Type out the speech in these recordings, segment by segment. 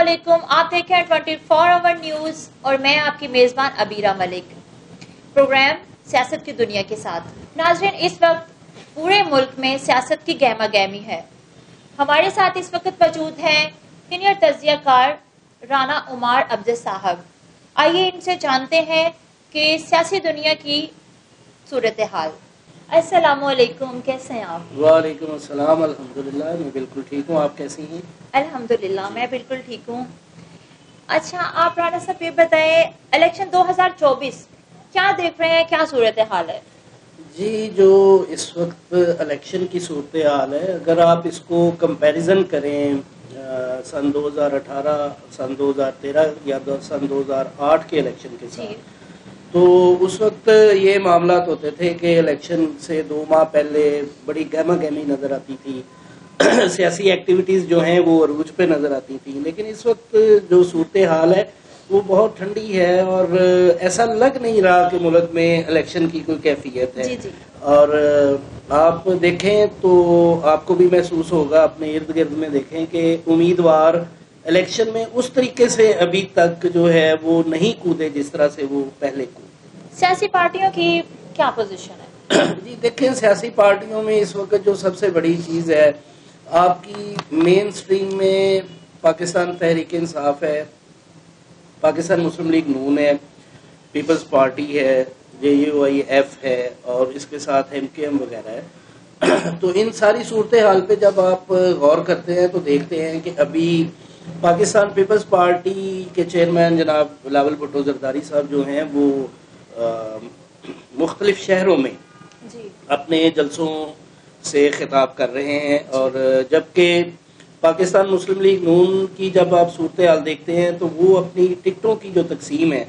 علیکم، آپ دیکھ رہے ہیں 24 آور نیوز اور میں آپ کی میزبان عبیرہ ملک۔ پروگرام سیاست کی دنیا کے ساتھ۔ ناظرین، اس وقت پورے ملک میں سیاست کی گہما گہمی ہے۔ ہمارے ساتھ اس وقت موجود ہیں سینئر تجزیہ کار رانا عمار افضل صاحب۔ آئیے ان سے جانتے ہیں کہ سیاسی دنیا کی صورتحال۔ السلام علیکم، کیسے ہیں آپ؟ وعلیکم السلام، الحمدللہ میں بالکل ٹھیک ہوں، آپ کیسی ہیں؟ الحمدللہ میں بالکل ٹھیک ہوں۔ اچھا، آپ رانا صاحب یہ بتائیں، الیکشن 2024 کیا دیکھ رہے ہیں، کیا صورتحال ہے؟ جی، جو اس وقت الیکشن کی صورتحال ہے، اگر آپ اس کو کمپیریزن کریں سن 2018، سن 2013 یا سن 2008 کے الیکشن کے ساتھ، تو اس وقت یہ معاملات ہوتے تھے کہ الیکشن سے 2 ماہ پہلے بڑی گہما گہمی نظر آتی تھی، سیاسی ایکٹیویٹیز جو ہیں وہ عروج پہ نظر آتی تھیں، لیکن اس وقت جو صورتحال ہے وہ بہت ٹھنڈی ہے اور ایسا لگ نہیں رہا کہ ملک میں الیکشن کی کوئی کیفیت ہے۔ جی۔ اور آپ دیکھیں تو آپ کو بھی محسوس ہوگا، اپنے ارد گرد میں دیکھیں کہ امیدوار الیکشن میں اس طریقے سے ابھی تک جو ہے وہ نہیں کودے جس طرح سے وہ پہلے کودے۔ سیاسی پارٹیوں کی کیا پوزیشن ہے؟ جی دیکھیں، سیاسی پارٹیوں میں اس وقت جو سب سے بڑی چیز ہے، آپ کی مین سٹریم میں پاکستان تحریک انصاف ہے، پاکستان مسلم لیگ نون ہے، پیپلز پارٹی ہے، JUIF ہے اور اس کے ساتھ MKM وغیرہ ہے۔ تو ان ساری صورتحال پہ جب آپ غور کرتے ہیں تو دیکھتے ہیں کہ ابھی پاکستان پیپلز پارٹی کے چیئرمین جناب بلاول بھٹو زرداری صاحب جو ہیں وہ مختلف شہروں میں اپنے جلسوں سے خطاب کر رہے ہیں، اور جبکہ پاکستان مسلم لیگ نون کی جب آپ صورتحال دیکھتے ہیں تو وہ اپنی ٹکٹوں کی جو تقسیم ہے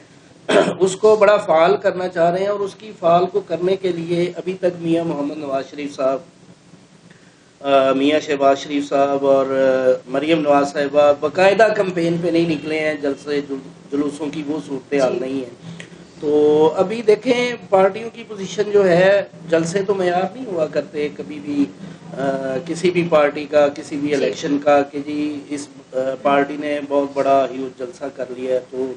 اس کو بڑا فعال کرنا چاہ رہے ہیں، اور اس کی فعال کو کرنے کے لیے ابھی تک میاں محمد نواز شریف صاحب، میاں شہباز شریف صاحب اور مریم نواز صاحبہ باقاعدہ کمپین پہ نہیں نکلے ہیں، جلسے جلوسوں کی وہ صورتحال نہیں ہے۔ تو ابھی دیکھیں پارٹیوں کی پوزیشن جو ہے، جلسے تو معیار نہیں ہوا کرتے کبھی بھی کسی بھی پارٹی کا، کسی بھی الیکشن کا، کہ جی اس پارٹی نے بہت بڑا ہیوج جلسہ کر لیا ہے تو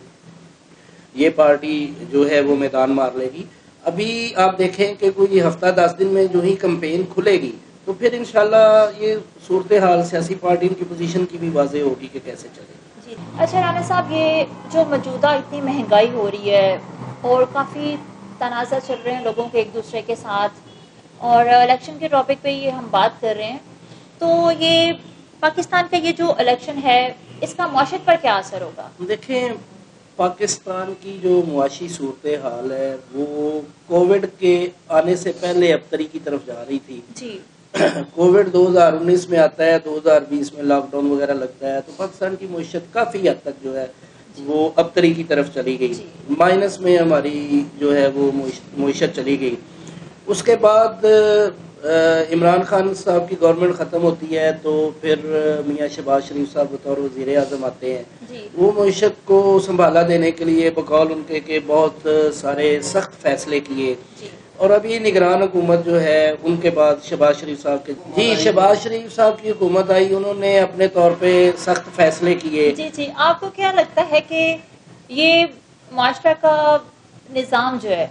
یہ پارٹی جو ہے وہ میدان مار لے گی۔ ابھی آپ دیکھیں کہ کوئی ہفتہ 10 دن میں جو ہی کمپین کھلے گی تو پھر انشاءاللہ یہ صورتحال سیاسی پارٹیوں کی پوزیشن کی بھی واضح ہوگی کہ کیسے چلے گی۔ جی اچھا رانا صاحب، یہ جو موجودہ اتنی مہنگائی ہو رہی ہے اور کافی تنازع چل رہے ہیں لوگوں کے ایک دوسرے کے ساتھ، اور الیکشن کے ٹاپک پہ یہ ہم بات کر رہے ہیں، تو یہ پاکستان کا یہ جو الیکشن ہے اس کا معاشرت پر کیا اثر ہوگا؟ دیکھیں، پاکستان کی جو معاشی صورتحال ہے وہ کووڈ کے آنے سے پہلے ابتری کی طرف جا رہی تھی۔ جی، کووڈ 2019 میں آتا ہے، 2020 میں لاک ڈاؤن وغیرہ لگتا ہے، تو پاکستان کی معیشت کافی حد تک جو ہے وہ ابتری کی طرف چلی گئی، مائنس میں ہماری جو ہے وہ معیشت چلی گئی۔ اس کے بعد عمران خان صاحب کی گورنمنٹ ختم ہوتی ہے تو پھر میاں شہباز شریف صاحب بطور وزیر اعظم آتے ہیں۔ وہ معیشت کو سنبھالا دینے کے لیے بقول ان کے کہ بہت سارے سخت فیصلے کیے، اور ابھی نگران حکومت جو ہے ان کے بعد شہباز شریف صاحب کے شہباز شریف صاحب کی حکومت آئی، انہوں نے اپنے طور پہ سخت فیصلے کیے۔ جی آپ کو کیا لگتا ہے کہ یہ معاشرہ کا نظام جو ہے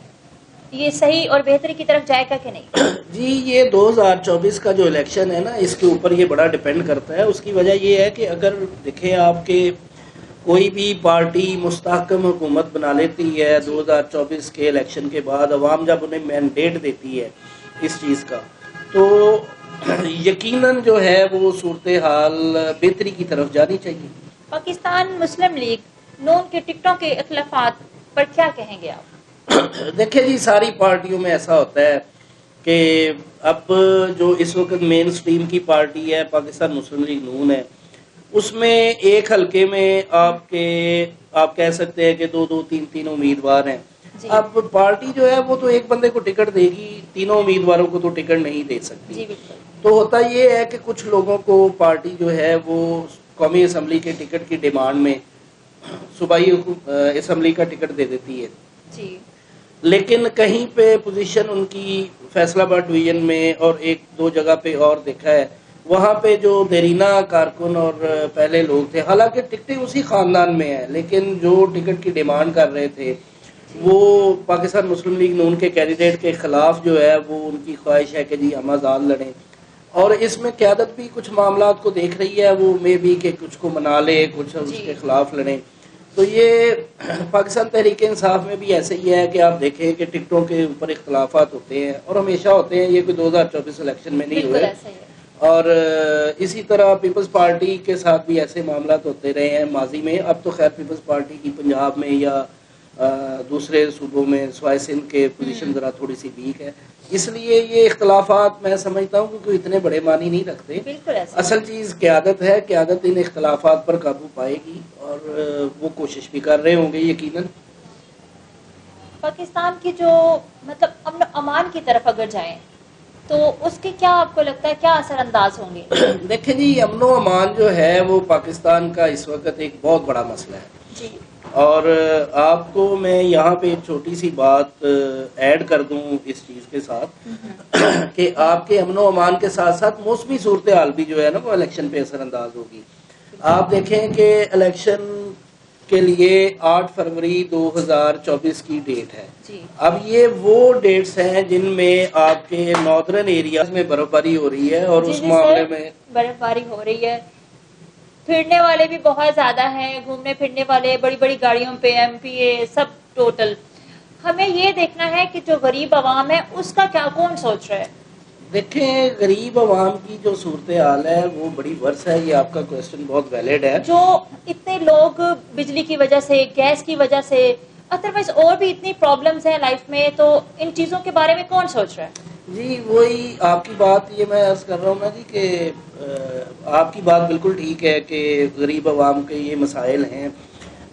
یہ صحیح اور بہتری کی طرف جائے گا کہ نہیں؟ جی، یہ 2024 کا جو الیکشن ہے نا، اس کے اوپر یہ بڑا ڈیپینڈ کرتا ہے۔ اس کی وجہ یہ ہے کہ اگر دیکھیں آپ کے کوئی بھی پارٹی مستحکم حکومت بنا لیتی ہے 2024 کے الیکشن کے بعد، عوام جب انہیں مینڈیٹ دیتی ہے اس چیز کا، تو یقیناً جو ہے وہ صورتحال بہتری کی طرف جانی چاہیے۔ پاکستان مسلم لیگ نون کے ٹکٹوں کے اختلافات پر کیا کہیں گے آپ؟ دیکھیں جی، ساری پارٹیوں میں ایسا ہوتا ہے کہ اب جو اس وقت مین سٹریم کی پارٹی ہے پاکستان مسلم لیگ نون ہے، اس میں ایک حلقے میں آپ کہہ سکتے ہیں کہ 2-3 امیدوار ہیں۔ اب پارٹی جو ہے وہ تو ایک بندے کو ٹکٹ دے گی، تینوں امیدواروں کو تو ٹکٹ نہیں دے سکتی۔ تو ہوتا یہ ہے کہ کچھ لوگوں کو پارٹی جو ہے وہ قومی اسمبلی کے ٹکٹ کی ڈیمانڈ میں صوبائی اسمبلی کا ٹکٹ دے دیتی ہے، لیکن کہیں پہ پوزیشن ان کی فیصل آباد ڈویژن میں اور 1-2 جگہ پہ اور دیکھا ہے وہاں پہ جو دیرینہ کارکن اور پہلے لوگ تھے، حالانکہ ٹکٹیں اسی خاندان میں ہیں، لیکن جو ٹکٹ کی ڈیمانڈ کر رہے تھے وہ پاکستان مسلم لیگ نون کے کینڈیڈیٹ کے خلاف جو ہے وہ ان کی خواہش ہے کہ جی ہم آزاد لڑیں، اور اس میں قیادت بھی کچھ معاملات کو دیکھ رہی ہے، وہ میں بھی کہ کچھ کو منا لے، کچھ اس کے خلاف لڑیں. تو یہ پاکستان تحریک انصاف میں بھی ایسے ہی ہے کہ آپ دیکھیں کہ ٹکٹوں کے اوپر اختلافات ہوتے ہیں اور ہمیشہ ہوتے ہیں، یہ کوئی 2024 الیکشن میں نہیں ہوئے. اور اسی طرح پیپلز پارٹی کے ساتھ بھی ایسے معاملات ہوتے رہے ہیں ماضی میں. اب تو خیر پیپلز پارٹی کی پنجاب میں یا دوسرے صوبوں میں سوائے سندھ کے پوزیشن ذرا تھوڑی سی ویک ہے، اس لیے یہ اختلافات میں سمجھتا ہوں کہ کوئی اتنے بڑے معنی نہیں رکھتے. اصل چیز قیادت ہے، قیادت ان اختلافات پر قابو پائے گی اور وہ کوشش بھی کر رہے ہوں گے یقیناً. پاکستان کی جو مطلب امن و امان کی طرف اگر جائیں تو اس کے کیا آپ کو لگتا ہے کیا اثر انداز ہوں گے؟ دیکھیں جی، امن و امان جو ہے وہ پاکستان کا اس وقت ایک بہت بڑا مسئلہ ہے جی. اور آپ کو میں یہاں پہ ایک چھوٹی سی بات ایڈ کر دوں اس چیز کے ساتھ کہ آپ کے امن و امان کے ساتھ ساتھ موسمی صورتحال بھی جو ہے نا وہ الیکشن پہ اثر انداز ہوگی. آپ دیکھیں کہ الیکشن کے لیے 8 فروری 2024 کی ڈیٹ ہے. اب یہ وہ ڈیٹس ہیں جن میں آپ کے ناردرن ایریاز میں برف باری ہو رہی ہے اور اس معاملے میں برف باری ہو رہی ہے. پھرنے والے بھی بہت زیادہ ہیں، گھومنے پھرنے والے بڑی بڑی گاڑیوں پہ، ایم پی اے سب ٹوٹل. ہمیں یہ دیکھنا ہے کہ جو غریب عوام ہے اس کا کیا کون سوچ رہا ہے. دیکھیں غریب عوام کی جو صورتحال ہے وہ بڑی ورس ہے. یہ آپ کا کوشچن بہت ویلڈ ہے. جو اتنے لوگ بجلی کی وجہ سے، گیس کی وجہ سے، ادروائز اور بھی اتنی پرابلمز ہیں لائف میں، تو ان چیزوں کے بارے میں کون سوچ رہا ہے؟ جی وہی آپ کی بات یہ میں عرض کر رہا ہوں نا جی کہ آپ کی بات بالکل ٹھیک ہے کہ غریب عوام کے یہ مسائل ہیں.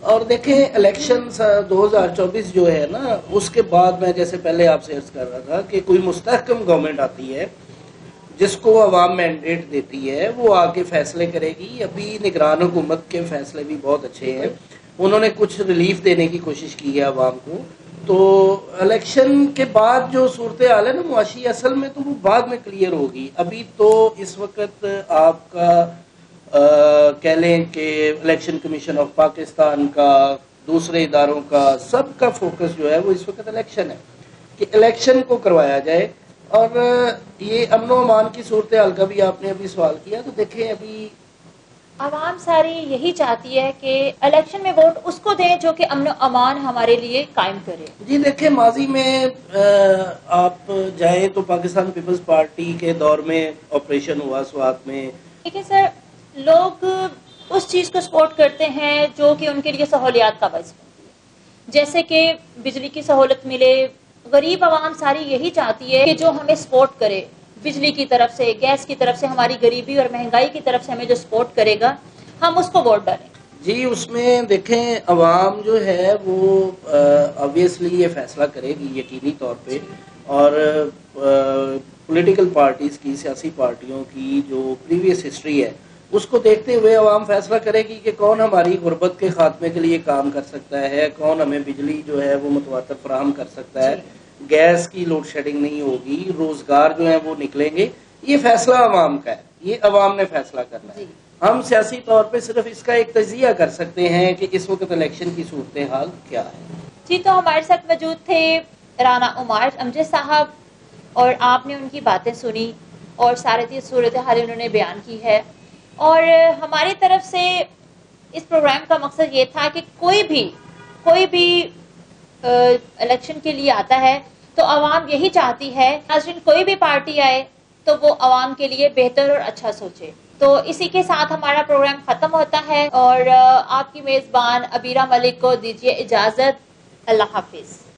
اور دیکھیں الیکشن 2024 جو ہے نا اس کے بعد میں جیسے پہلے آپ سے عرض کر رہا تھا کہ کوئی مستحکم گورنمنٹ آتی ہے جس کو عوام مینڈیٹ دیتی ہے، وہ آ کے فیصلے کرے گی. ابھی نگران حکومت کے فیصلے بھی بہت اچھے ہیں، انہوں نے کچھ ریلیف دینے کی کوشش کی ہے عوام کو. تو الیکشن کے بعد جو صورتحال ہے نا معاشی، اصل میں تو وہ بعد میں کلیئر ہوگی. ابھی تو اس وقت آپ کا کہہ لیں کہ الیکشن کمیشن آف پاکستان کا، دوسرے اداروں کا، سب کا فوکس جو ہے وہ اس وقت الیکشن ہے کہ الیکشن کو کروایا جائے. اور یہ امن و امان کی صورتحال کا بھی آپ نے ابھی سوال کیا، تو دیکھیں ابھی عوام ساری یہی چاہتی ہے کہ الیکشن میں ووٹ اس کو دیں جو کہ امن و امان ہمارے لیے قائم کرے. جی دیکھیں ماضی میں آپ جائیں تو پاکستان پیپلز پارٹی کے دور میں آپریشن ہوا سوات میں. لیکن سر لوگ اس چیز کو سپورٹ کرتے ہیں جو کہ ان کے لیے سہولیات کا باعث بنتی ہے، جیسے کہ بجلی کی سہولت ملے. غریب عوام ساری یہی چاہتی ہے کہ جو ہمیں سپورٹ کرے بجلی کی طرف سے، گیس کی طرف سے، ہماری غریبی اور مہنگائی کی طرف سے ہمیں جو سپورٹ کرے گا ہم اس کو ووٹ ڈالیں. جی اس میں دیکھیں عوام جو ہے وہ آبویسلی یہ فیصلہ کرے گی یقینی طور پہ. اور پولیٹیکل پارٹیز کی، سیاسی پارٹیوں کی جو پریویس ہسٹری ہے اس کو دیکھتے ہوئے عوام فیصلہ کرے گی کہ کون ہماری غربت کے خاتمے کے لیے کام کر سکتا ہے، کون ہمیں بجلی جو ہے وہ متواتر فراہم کر سکتا ہے، گیس کی لوڈ شیڈنگ نہیں ہوگی، روزگار جو ہیں وہ نکلیں گے. یہ فیصلہ عوام کا ہے، یہ عوام نے فیصلہ کرنا ہے. ہم سیاسی طور پہ صرف اس کا ایک تجزیہ کر سکتے ہیں کہ اس وقت الیکشن کی صورتحال کیا ہے. جی تو ہمارے ساتھ موجود تھے رانا عمار امجد صاحب، اور آپ نے ان کی باتیں سنی اور ساری صورتحال انہوں نے بیان کی ہے. اور ہماری طرف سے اس پروگرام کا مقصد یہ تھا کہ کوئی بھی الیکشن کے لیے آتا ہے تو عوام یہی چاہتی ہے ناظرین کوئی بھی پارٹی آئے تو وہ عوام کے لیے بہتر اور اچھا سوچے. تو اسی کے ساتھ ہمارا پروگرام ختم ہوتا ہے اور آپ کی میزبان عبیرہ ملک کو دیجیے اجازت. اللہ حافظ.